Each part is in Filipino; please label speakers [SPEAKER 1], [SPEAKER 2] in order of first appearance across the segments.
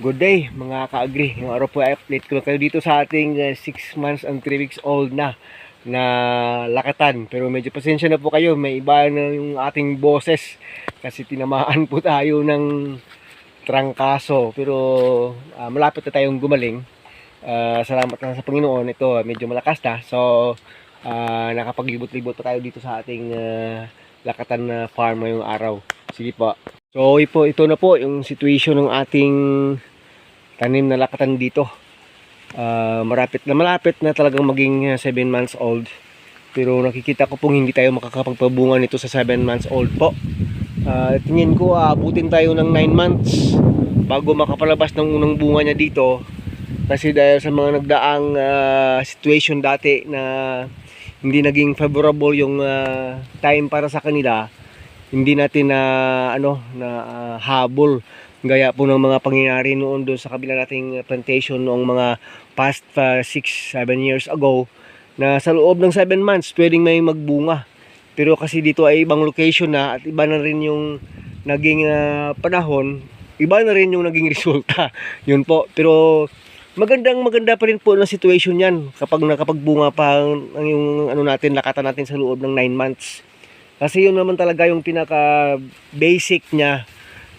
[SPEAKER 1] Good day mga ka-agri. Yung araw po ay update ko lang kayo dito sa ating 6 months and 3 weeks old na lakatan. Pero medyo pasensya na po kayo, may iba na yung ating boses kasi tinamaan po tayo ng trangkaso. Pero malapit na tayong gumaling. Salamat na sa Panginoon, ito medyo malakas na. So nakapaglibot-libot pa tayo dito sa ating lakatan na farm ngayong araw. Sige po. So ito na po yung situation ng ating tanim na lakatan dito. Malapit na talagang maging 7 months old. Pero nakikita ko pong hindi tayo makakapagpabunga nito sa 7 months old po. Tingin ko abutin tayo ng 9 months bago makapalabas ng unang bunga niya dito. Kasi dahil sa mga nagdaang situation dati na hindi naging favorable yung time para sa kanila, hindi natin na habol gaya po ng mga pangyayari noon doon sa kabila nating plantation noong mga past 6-7 years ago, na sa loob ng 7 months pwedeng may magbunga. Pero kasi dito ay ibang location na at iba na rin yung naging panahon, iba na rin yung naging resulta. Yun po. Pero maganda pa rin po na situation yan kapag nakapagbunga pa yung natin, lakatan natin sa loob ng 9 months. Kasi yun naman talaga yung pinaka basic niya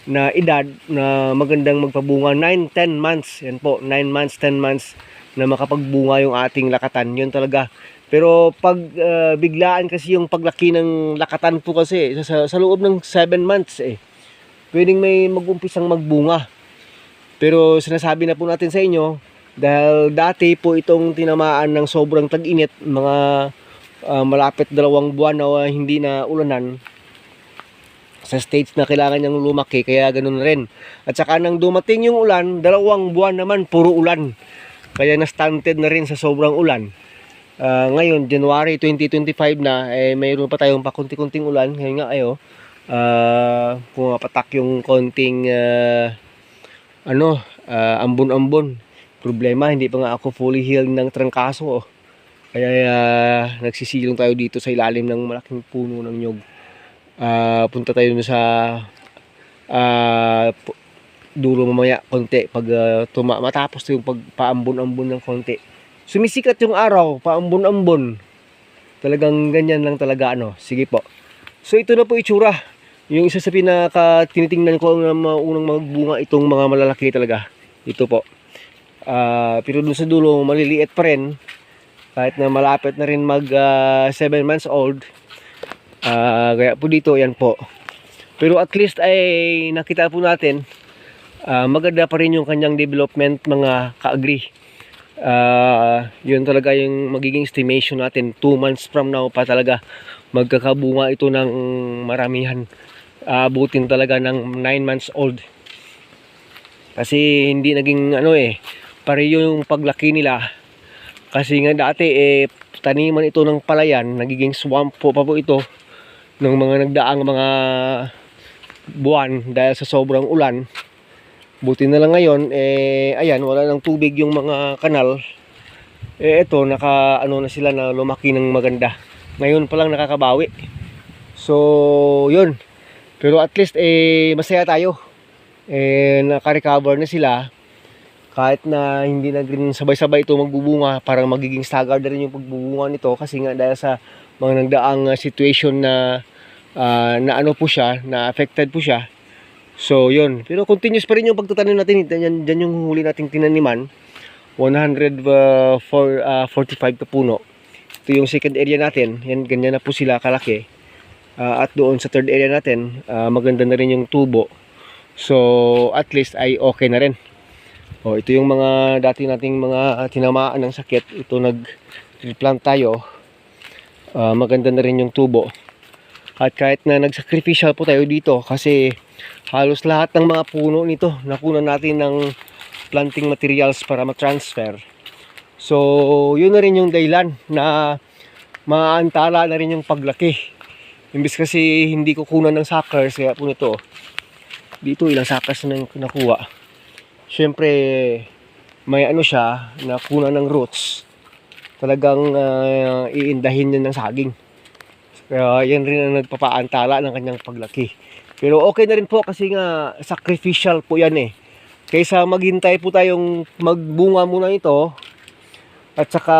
[SPEAKER 1] na edad na magandang magpabunga. 9-10 months, yan po, 9 months, 10 months na makapagbunga yung ating lakatan, yun talaga. Pero pag biglaan kasi yung paglaki ng lakatan po kasi sa loob ng 7 months pwedeng may mag-umpisang magbunga. Pero sinasabi na po natin sa inyo, dahil dati po itong tinamaan ng sobrang tag-init, mga malapit 2 buwan na hindi na ulanan, sa stage na kailangan niyang lumaki, kaya ganun rin. At saka nang dumating yung ulan, 2 buwan naman puro ulan, kaya na-stunted na rin sa sobrang ulan. Ngayon January 2025 na, mayroon pa tayong pakunti-kunting ulan. Ngayon nga pumapatak yung konting ambon-ambon. Problema, hindi pa nga ako fully healed ng trangkaso kaya nagsisilong tayo dito sa ilalim ng malaking puno ng nyog. Punta tayo sa dulo mamaya konti pag matapos yung pagpaambon-ambon ng konti. Sumisikat yung araw, paambon-ambon. Talagang ganyan lang talaga Sige po. So ito na po itsura. Yung isa sa pinaka tinitingnan ko na unang magbunga itong mga malalaki talaga. Ito po. Pero dun sa dulo maliliit pa rin. Kahit na malapit na rin mag 7 months old. Kaya po dito, yan po. Pero at least ay nakita po natin, maganda pa rin yung kanyang development mga ka-agri. Yun talaga yung magiging estimation natin. 2 months from now pa talaga magkakabunga ito ng maramihan. Abutin talaga ng 9 months old. Kasi hindi naging pareho yung paglaki nila. Kasi nga dati taniman ito ng palayan, nagiging swamp po pa po ito ng mga nagdaang mga buwan dahil sa sobrang ulan. Buti na lang ngayon ayan, wala nang tubig yung mga kanal. Ito naka na sila na lumaki ng maganda. Ngayon pa lang nakakabawi. So yun. Pero at least masaya tayo. Naka-recover na sila. Kahit na hindi na rin sabay-sabay ito magbubunga, parang magiging staggered na rin yung pagbubunga nito kasi nga dahil sa mga nagdaang situation na po siya, na affected po siya. So yun, pero continuous pa rin yung pagtatanim natin. Dyan yung huli nating tinaniman, 145 ka puno. Ito yung second area natin, yan, ganyan na po sila kalaki. At doon sa third area natin, maganda na rin yung tubo. So at least ay okay na rin. Ito yung mga dati nating mga tinamaan ng sakit. Ito nag-replant tayo. Maganda na rin yung tubo. At kahit na nag-sacrificial po tayo dito kasi halos lahat ng mga puno nito nakunan natin ng planting materials para ma-transfer. So yun na rin yung dahilan na maantala na rin yung paglaki. Imbis kasi hindi ko kunan ng suckers, kaya po nito dito ilang suckers na nakuha. Siyempre may siya na kuna ng roots, talagang iindahin niya ng saging. Kaya yan rin ang nagpapaantala ng kanyang paglaki. Pero okay na rin po kasi nga sacrificial po yan kaysa maghintay po tayong magbunga muna ito at saka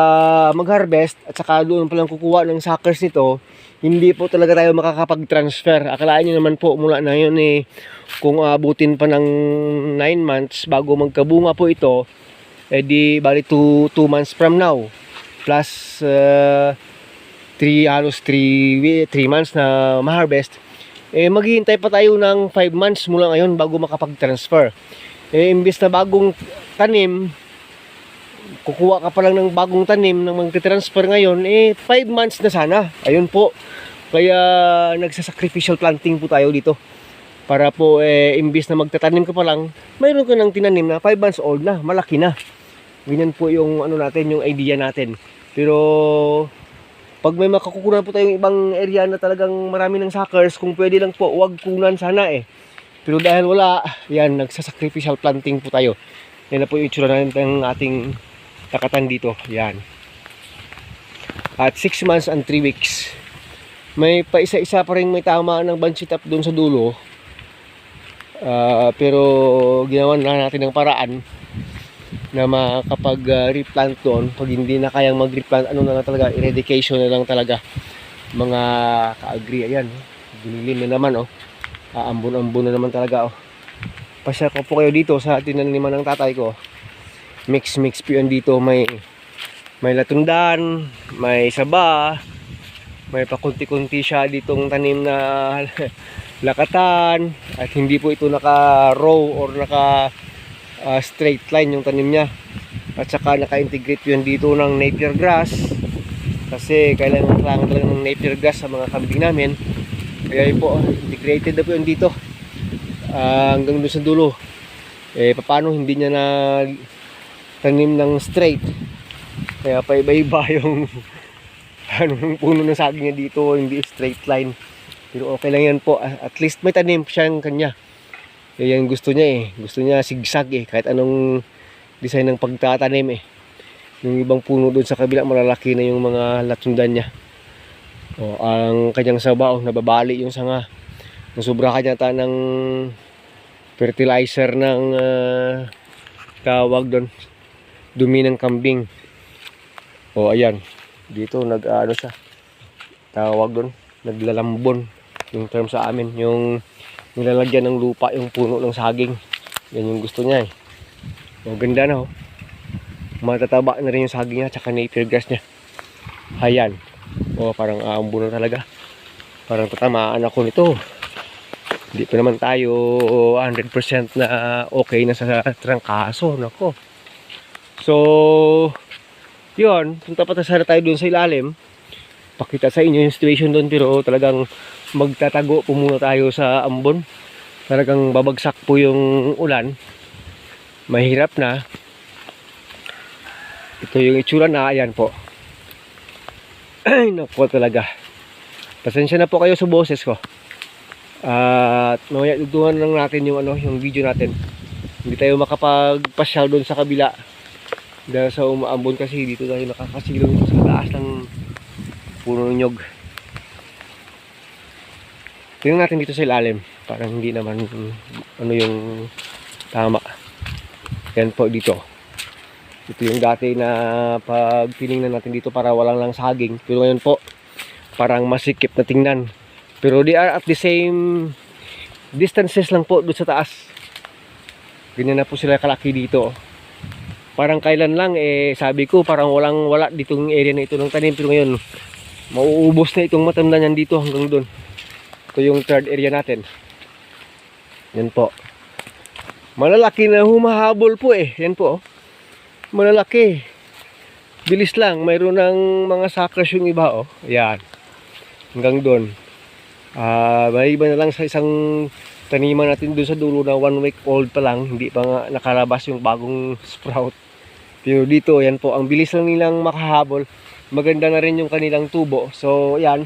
[SPEAKER 1] mag-harvest at saka doon palang kukuha ng suckers nito, hindi po talaga tayo makakapag-transfer. Akalaan nyo naman po mula na yun kung abutin pa ng 9 months bago magkabunga po ito, di bali 2 months from now plus 3 months na ma-harvest, maghihintay pa tayo ng 5 months mula ngayon bago makapag-transfer. Imbis na bagong tanim, kukuha ka pa lang ng bagong tanim na magte-transfer ngayon, 5 months na sana. Ayun po. Kaya nagsa-sacrificial planting po tayo dito. Para po imbis na magtatanim ka pa lang, mayroon ka ng tinanim na 5 months old na, malaki na. Ganyan po yung ano natin, yung idea natin. Pero pag may makakukunan po tayong ibang area na talagang marami ng suckers, kung pwede lang po, wag kunan sana Pero dahil wala, yan, nagsa-sacrificial planting po tayo. Yan na po yung itsura natin ng ating takatan dito. Yan. At 6 months and 3 weeks. May pa isa-isa pa rin may tama ng bunch up doon sa dulo. Pero ginawa na natin ng paraan na makapag-replant doon. Pag hindi na kayang mag-replant, ano na lang talaga, eradication na lang talaga. Mga ka-agree, ayan. Dinilim na naman, Aambon-ambon na naman talaga, Pasya ko po kayo dito sa tinaniman ng tatay ko. Mix po yan dito. May latundan, may saba, may pakunti-kunti siya ditong tanim na lakatan. At hindi po ito naka-row or naka-straight line yung tanim niya. At saka naka-integrate yun dito ng napier grass. Kasi kailangan talaga ng napier grass sa mga kambing namin. Kaya yun po, integrated na po yun dito. Hanggang doon sa dulo. Paano hindi niya na tanim ng straight. Kaya pa iba-iba yung puno ng saging niya dito, hindi straight line. Pero okay lang yan po. At least may tanim siyang kanya. Kaya yan gusto niya Gusto niya sigsag kahit anong design ng pagtatanim Yung ibang puno doon sa kabila, malalaki na yung mga latundan niya. Ang kanyang sabaw, nababali yung sanga. Nasubra kanya ng fertilizer ng tawag doon, dumi ng kambing. Ayan. Dito nag-ano siya. Tawag doon, naglalambon yung term sa amin. Yung nilalagyan ng lupa yung puno ng saging. Yan yung gusto niya Ganda na Matataba na rin yung saging niya, tsaka napier grass niya. Ayan. Parang aambo na talaga. Parang tatamaan ako nito. Hindi pa naman tayo 100% na okay na sa trangkaso. Nako. So, yun. Punta pa sana tayo dun sa ilalim. Pakita sa inyo yung situation dun. Pero talagang magtatago po muna tayo sa ambon. Talagang babagsak po yung ulan. Mahirap na. Ito yung itsura na. Ayan po. Ay, naku talaga. Pasensya na po kayo sa boses ko. At mamaya dugtungan lang natin yung yung video natin. Hindi tayo makapagpasyal doon sa kabila. Dahil sa umaambon kasi dito tayo nakakasilong sa taas ng puno ng nyog. Tingnan natin dito sa ilalim. Parang hindi naman yung tama. Yan po dito. Ito yung dati na pag tinignan natin dito para walang lang saging. Pero ngayon po, parang masikip na tingnan. Pero they are at the same distances lang po doon sa taas. Ganyan na po sila kalaki dito. Parang kailan lang sabi ko parang wala ditong area na ito ng tanim. Pero ngayon, mauubos na itong matamnan yan dito hanggang doon. Ito yung third area natin. Yan po. Malalaki na humahabol po Yan po. Malalaki. Bilis lang. Mayroon ng mga suckers yung iba Yan. Hanggang doon. May iba na lang sa isang taniman natin doon sa dulo na 1 week old pa lang. Hindi pa nga nakalabas yung bagong sprout. Pero dito, yan po. Ang bilis lang nilang makahabol. Maganda na rin yung kanilang tubo. So, yan.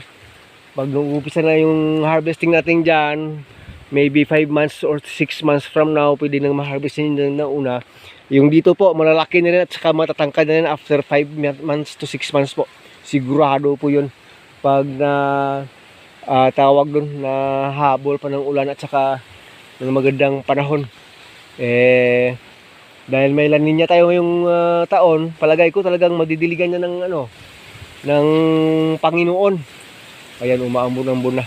[SPEAKER 1] Pag nung-upisa na yung harvesting natin dyan, maybe 5 months or 6 months from now, pwede nang ma-harvestin na una. Yung dito po, malalaki na rin at saka matatangkad na rin after 5 months to 6 months po. Sigurado po yun. Pag na tawag doon na habol pa ng ulan at saka ng magandang panahon. Dahil may La Nina tayo ngayong taon, palagay ko talagang madidiligan niya ng ng Panginoon. Ayan, umaambon-ambon na.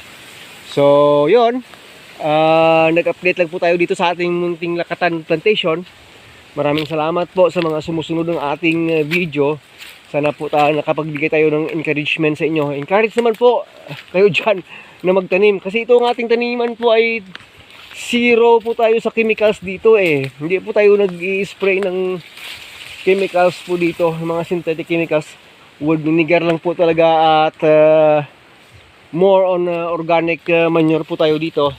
[SPEAKER 1] So, yun. Nag-update lang po tayo dito sa ating munting Lakatan Plantation. Maraming salamat po sa mga sumusunod ng ating video. Sana po nakapagbigay tayo ng encouragement sa inyo. Encourage naman po kayo dyan na magtanim. Kasi ito ang ating taniman po ay zero po tayo sa chemicals dito eh. Hindi po tayo nag-i-spray ng chemicals po dito. Mga synthetic chemicals. Wood vinegar lang po talaga at more on organic manure po tayo dito.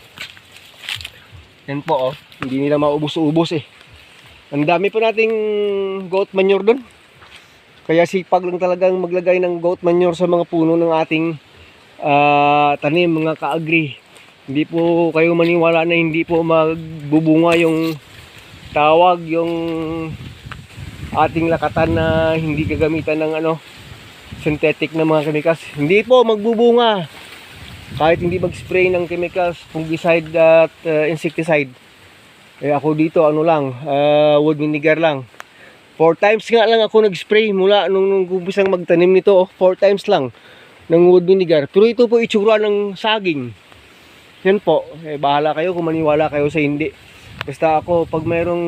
[SPEAKER 1] Yan po oh. Hindi nila maubos-ubos eh. Ang dami po nating goat manure doon. Kaya sipag lang talagang maglagay ng goat manure sa mga puno ng ating tanim, mga ka-agri. Hindi po kayo maniwala na hindi po magbubunga yung tawag, yung ating lakatan na hindi gagamitan ng synthetic na mga chemicals. Hindi po magbubunga. Kahit hindi mag-spray ng chemicals, fungicide at insecticide. Ako dito, wood vinegar lang. 4 times nga lang ako nag-spray mula nung umpisang magtanim nito. 4 times lang ng wood vinegar. Pero ito po itsura ng saging. Yan po. Bahala kayo kung maniwala kayo sa hindi. Basta ako, pag mayroong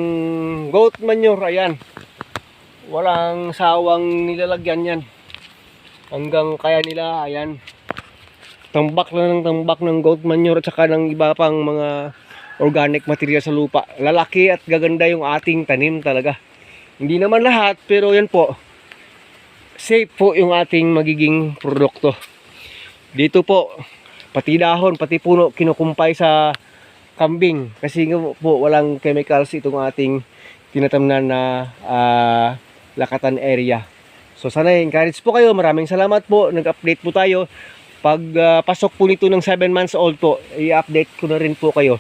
[SPEAKER 1] goat manure, ayan. Walang sawang nilalagyan yan. Hanggang kaya nila, ayan. Tambak lang ng tambak ng goat manure at saka ng iba pang mga organic material sa lupa. Lalaki at gaganda yung ating tanim talaga. Hindi naman lahat, pero yan po. Safe po yung ating magiging produkto. Dito po, pati dahon, pati puno, kinukumpay sa kambing. Kasi nga po, walang chemicals itong ating tinatamnan na lakatan area. So sana encourage po kayo. Maraming salamat po. Nag-update po tayo. Pag pasok po nito ng 7 months old po, i-update ko na rin po kayo.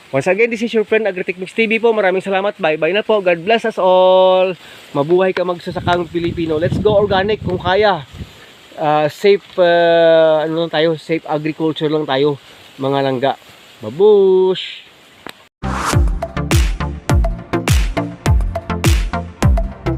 [SPEAKER 1] Once again, this is your friend AgriTechMix TV po. Maraming salamat. Bye-bye na po. God bless us all. Mabuhay ka magsasakang Pilipino. Let's go organic kung kaya. Safe lang tayo. Safe agriculture lang tayo. Mga langga. Babush!